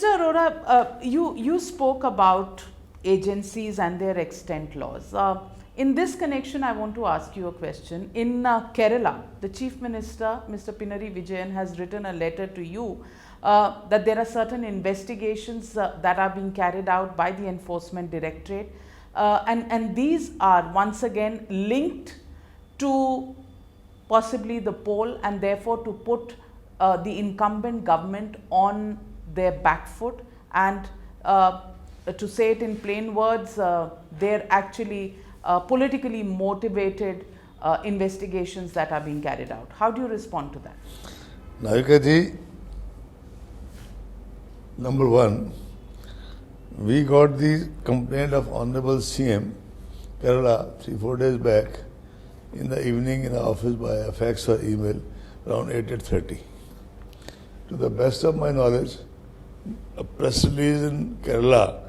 Mr. Arora, you spoke about agencies and their extent laws. In this connection, I want to ask you a question. In Kerala, the Chief Minister, Mr. Pinarayi Vijayan, has written a letter to you that there are certain investigations that are being carried out by the Enforcement Directorate, and these are once again linked to possibly the poll, and therefore to put the incumbent government on their back foot, and to say it in plain words, they're actually politically motivated investigations that are being carried out. How do you respond to that? Navika ji, number one, we got the complaint of Honorable CM Kerala 3-4 days back in the evening in the office by a fax or email around 8:30. To the best of my knowledge, a press release in Kerala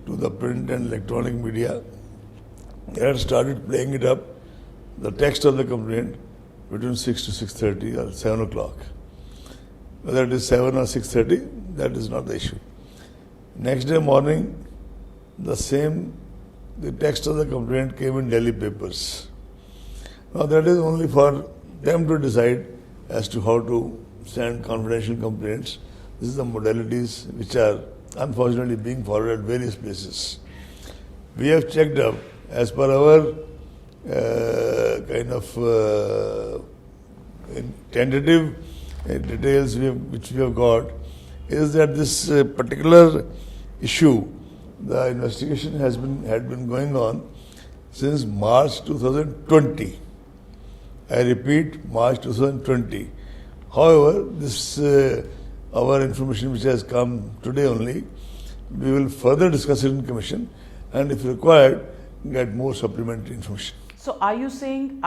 to the print and electronic media, they had started playing it up, the text of the complaint, between 6 to 6:30 or 7 o'clock. Whether it is 7 or 6:30, that is not the issue. Next day morning, the text of the complaint came in Delhi papers. Now that is only for them to decide as to how to send confidential complaints. This is the modalities which are unfortunately being followed at various places. We have checked up as per our tentative details which we have got, is that this particular issue, the investigation had been going on since March 2020. I repeat, March 2020. However, this our information which has come today only, we will further discuss it in commission, and if required, get more supplementary information. So are you saying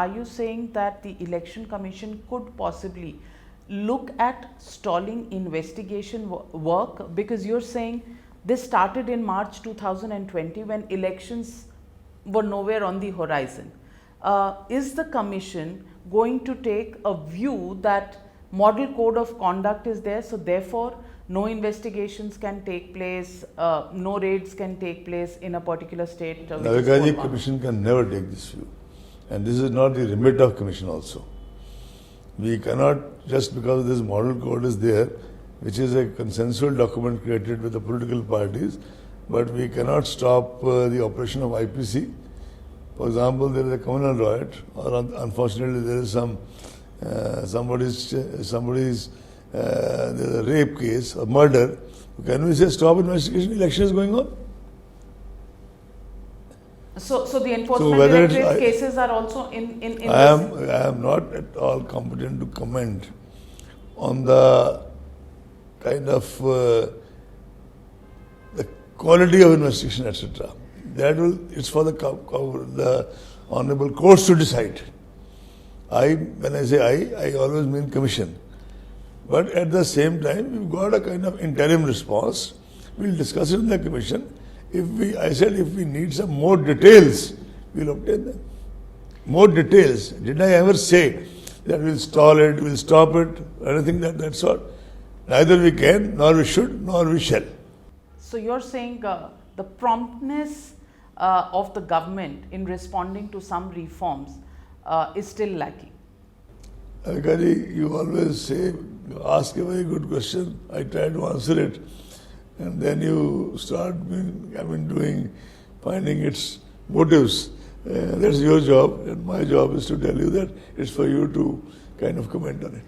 that the Election Commission could possibly look at stalling investigation work, because you're saying this started in March 2020 when elections were nowhere on the horizon? Is the commission going to take a view that model code of conduct is there, so therefore no investigations can take place, no raids can take place in a particular state? Navika, commission can never take this view, and this is not the remit of commission also. We cannot, just because this model code is there, which is a consensual document created with the political parties, but we cannot stop the operation of IPC. For example, there is a communal riot, or unfortunately there is somebody's there's a rape case, a murder. Can we say stop investigation? Election is going on. So the Enforcement Directorate cases are also in this? I am not at all competent to comment on the kind of the quality of investigation, etc. It's for the honorable courts to decide. When I say I always mean commission. But at the same time, we've got a kind of interim response. We'll discuss it in the commission. If we need some more details, we'll obtain them. More details. Did I ever say that we'll stall it, we'll stop it, anything that sort? Neither we can, nor we should, nor we shall. So you're saying the promptness of the government in responding to some reforms is still lacking? Avikaji, you always ask a very good question. I try to answer it. And then you start finding its motives. That's your job, and my job is to tell you that it's for you to kind of comment on it.